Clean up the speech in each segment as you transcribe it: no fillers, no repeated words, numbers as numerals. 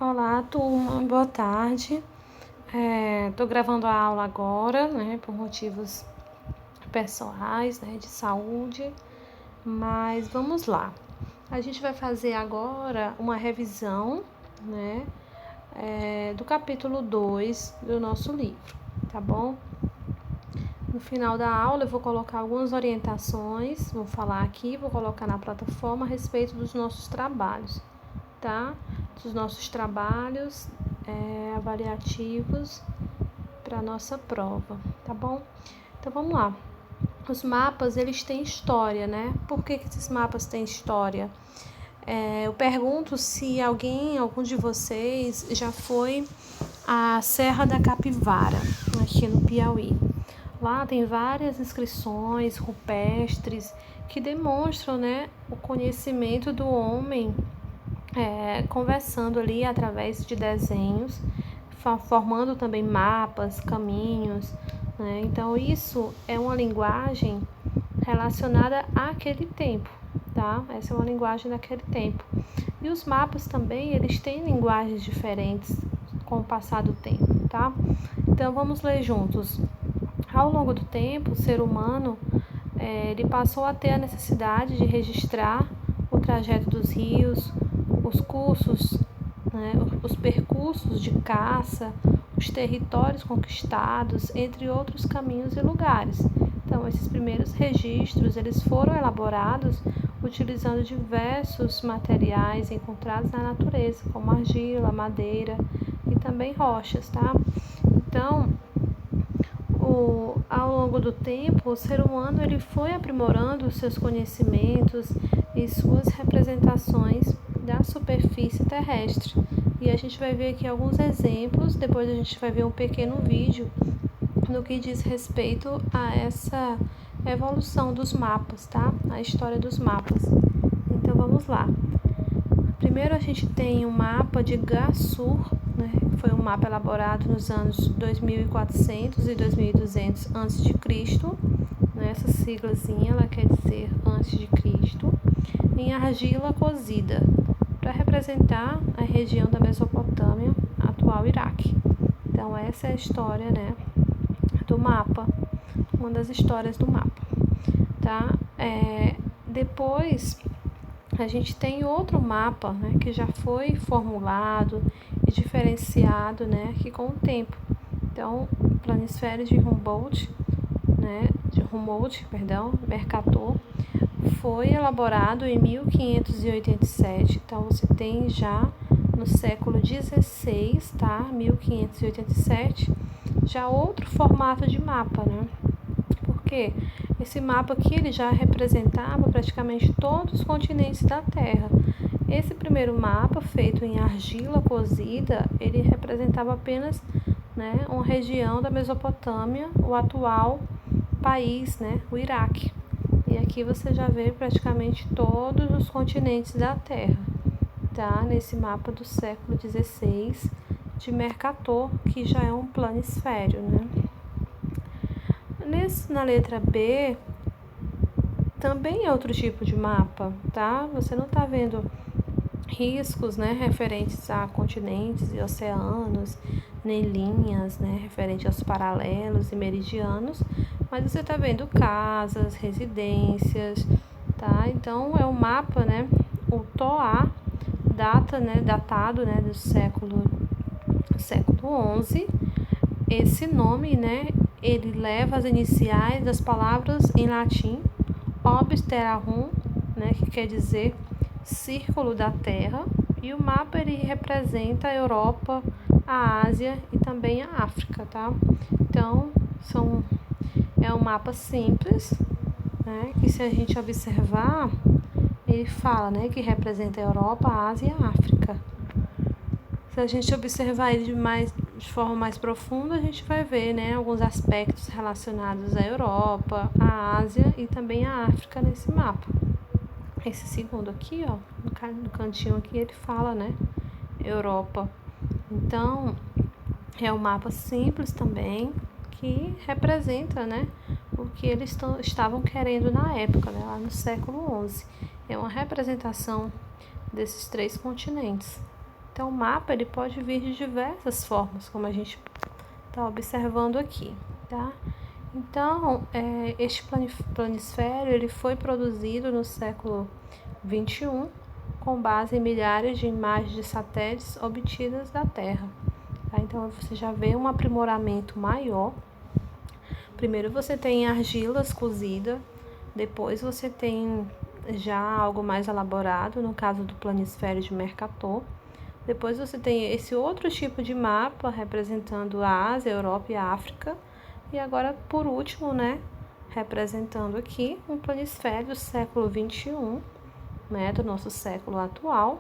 Olá, turma, boa tarde. Tô gravando a aula agora, né, por motivos pessoais, né, de saúde, mas vamos lá. A gente vai fazer agora uma revisão, né, do capítulo 2 do nosso livro, tá bom? No final da aula eu vou colocar algumas orientações, vou falar aqui, vou colocar na plataforma a respeito dos nossos trabalhos, tá? Dos nossos trabalhos avaliativos para nossa prova, tá bom? Então vamos lá. Os mapas, eles têm história, né? Por que esses mapas têm história? Eu pergunto se algum de vocês já foi à Serra da Capivara, aqui no Piauí. Lá tem várias inscrições rupestres que demonstram, né, o conhecimento do homem conversando ali através de desenhos, formando também mapas, caminhos, né? Então isso é uma linguagem relacionada àquele tempo, tá? Essa é uma linguagem daquele tempo. E os mapas também, eles têm linguagens diferentes com o passar do tempo, tá? Então vamos ler juntos. Ao longo do tempo, o ser humano ele passou a ter a necessidade de registrar o trajeto dos rios, os cursos, né, os percursos de caça, os territórios conquistados, entre outros caminhos e lugares. Então, esses primeiros registros, eles foram elaborados utilizando diversos materiais encontrados na natureza, como argila, madeira e também rochas, tá? Então, ao longo do tempo, o ser humano ele foi aprimorando os seus conhecimentos e suas representações da superfície terrestre. E a gente vai ver aqui alguns exemplos, depois a gente vai ver um pequeno vídeo no que diz respeito a essa evolução dos mapas, tá? A história dos mapas. Então vamos lá. Primeiro a gente tem o mapa de Gassur, né? Foi um mapa elaborado nos anos 2400 e 2200 a.C., né? Essa siglazinha ela quer dizer antes de Cristo, em argila cozida, para representar a região da Mesopotâmia, atual Iraque. Então essa é a história, né, do mapa, uma das histórias do mapa, tá? Depois a gente tem outro mapa, né, que já foi formulado e diferenciado, né, aqui com o tempo. Então, o planisfério de Humboldt, Mercator, foi elaborado em 1587. Então, você tem já no século XVI, tá? 1587, já outro formato de mapa, né? Porque esse mapa aqui ele já representava praticamente todos os continentes da Terra. Esse primeiro mapa, feito em argila cozida, ele representava apenas, né, uma região da Mesopotâmia, o atual país, né, o Iraque. E aqui você já vê praticamente todos os continentes da Terra, tá? Nesse mapa do século XVI de Mercator, que já é um planisfério, né? Na letra B, também é outro tipo de mapa, tá? Você não está vendo riscos, né, referentes a continentes e oceanos, nem linhas, né, referente aos paralelos e meridianos, mas você está vendo casas, residências, tá? Então é um mapa, né, o Toa, datado, né, do século XI. Esse nome, né, ele leva as iniciais das palavras em latim Orbis Terrarum, né, que quer dizer círculo da Terra, e o mapa ele representa a Europa, a Ásia e também a África, tá? Então, é um mapa simples, né, que se a gente observar, ele fala, né, que representa a Europa, a Ásia e a África. Se a gente observar ele de forma mais profunda, a gente vai ver, né, alguns aspectos relacionados à Europa, à Ásia e também à África nesse mapa. Esse segundo aqui, ó, no cantinho aqui, ele fala, né, Europa. Então, é um mapa simples também, que representa, né, o que eles estavam querendo na época, né, lá no século XI. É uma representação desses três continentes. Então, o mapa ele pode vir de diversas formas, como a gente está observando aqui, tá? Então, este planisfério ele foi produzido no século XXI com base em milhares de imagens de satélites obtidas da Terra. Tá? Então, você já vê um aprimoramento maior. Primeiro você tem argilas cozidas, depois você tem já algo mais elaborado, no caso do planisfério de Mercator. Depois você tem esse outro tipo de mapa representando a Ásia, a Europa e a África. E agora, por último, né, representando aqui um planisfério do século XXI, né, do nosso século atual,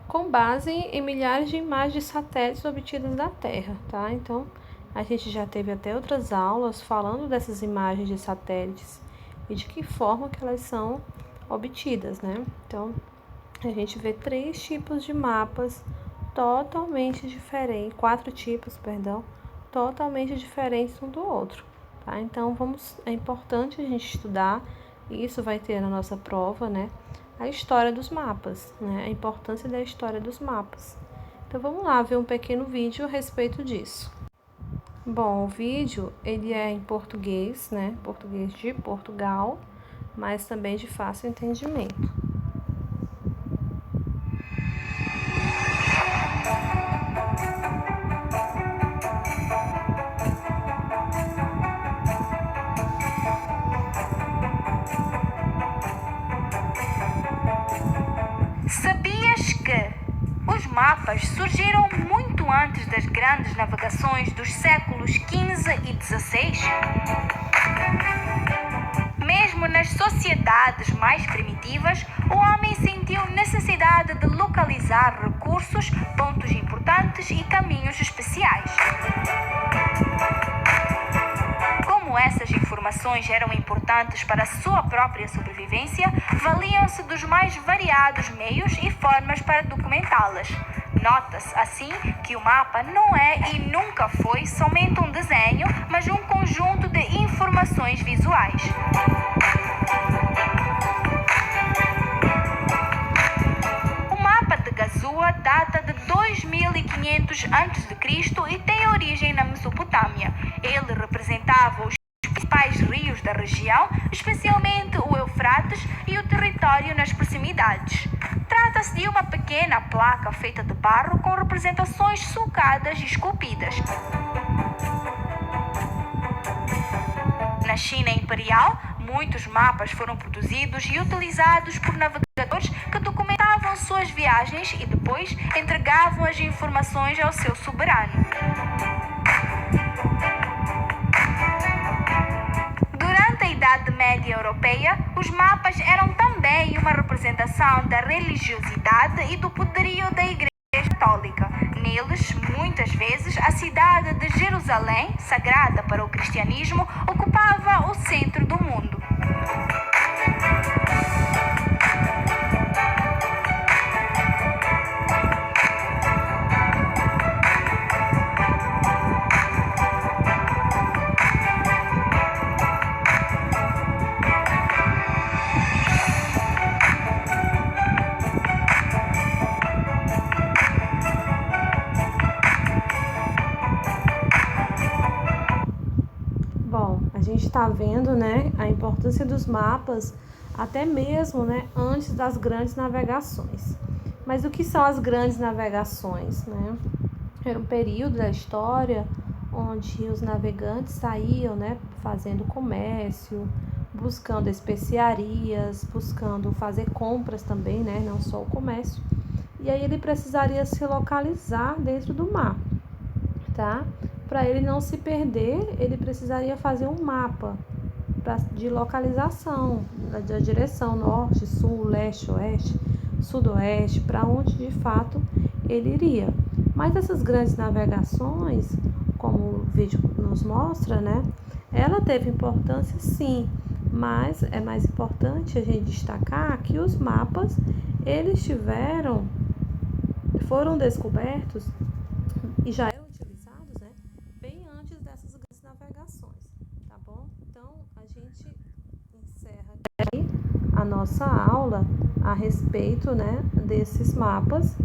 com base em milhares de imagens de satélites obtidas da Terra, tá? Então, a gente já teve até outras aulas falando dessas imagens de satélites e de que forma que elas são obtidas, né? Então, a gente vê 3 tipos de mapas totalmente diferentes, 4 tipos, perdão, totalmente diferentes um do outro, tá? Então, é importante a gente estudar, e isso vai ter na nossa prova, né? A história dos mapas, né? A importância da história dos mapas. Então, vamos lá ver um pequeno vídeo a respeito disso. Bom, o vídeo, ele é em português, né? Português de Portugal, mas também de fácil entendimento. Sabias que os mapas surgiram muito antes das grandes navegações dos séculos XV e XVI? Mesmo nas sociedades mais primitivas, o homem sentiu necessidade de localizar recursos, pontos importantes e caminhos especiais. Como essas informações eram importantes para a sua própria sobrevivência, valiam-se dos mais variados meios e formas para documentá-las. Nota-se, assim, que o mapa não é e nunca foi somente um desenho, mas um conjunto de informações visuais. O mapa de Gazua data de 2500 a.C. e tem origem na Mesopotâmia. Ele representava os principais rios da região, especialmente o Eufrates e o território nas proximidades. Trata-se de uma pequena placa feita de barro com representações sulcadas e esculpidas. Na China Imperial, muitos mapas foram produzidos e utilizados por navegadores que documentavam suas viagens e depois entregavam as informações ao seu soberano. Durante a Idade Média Europeia, os mapas eram também uma representação da religiosidade e do poderio da Igreja Católica. Neles, muitas vezes, a cidade de Jerusalém, sagrada para o cristianismo, ocupava o centro do mundo. A gente está vendo, né, a importância dos mapas até mesmo, né, antes das grandes navegações. Mas o que são as grandes navegações, né? Era um período da história onde os navegantes saíam, né, fazendo comércio, buscando especiarias, buscando fazer compras também, né, não só o comércio. E aí ele precisaria se localizar dentro do mar, tá? Para ele não se perder, ele precisaria fazer um mapa de localização da direção norte, sul, leste, oeste, sudoeste, para onde de fato ele iria. Mas essas grandes navegações, como o vídeo nos mostra, né, ela teve importância sim, mas é mais importante a gente destacar que os mapas, eles foram descobertos e já eram utilizados, né, bem antes dessas grandes navegações, tá bom? Então, a gente encerra aqui a nossa aula a respeito, né, desses mapas,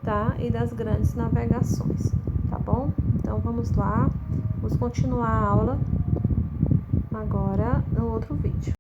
tá? E das grandes navegações, tá bom? Então, vamos lá. Vamos continuar a aula agora no outro vídeo.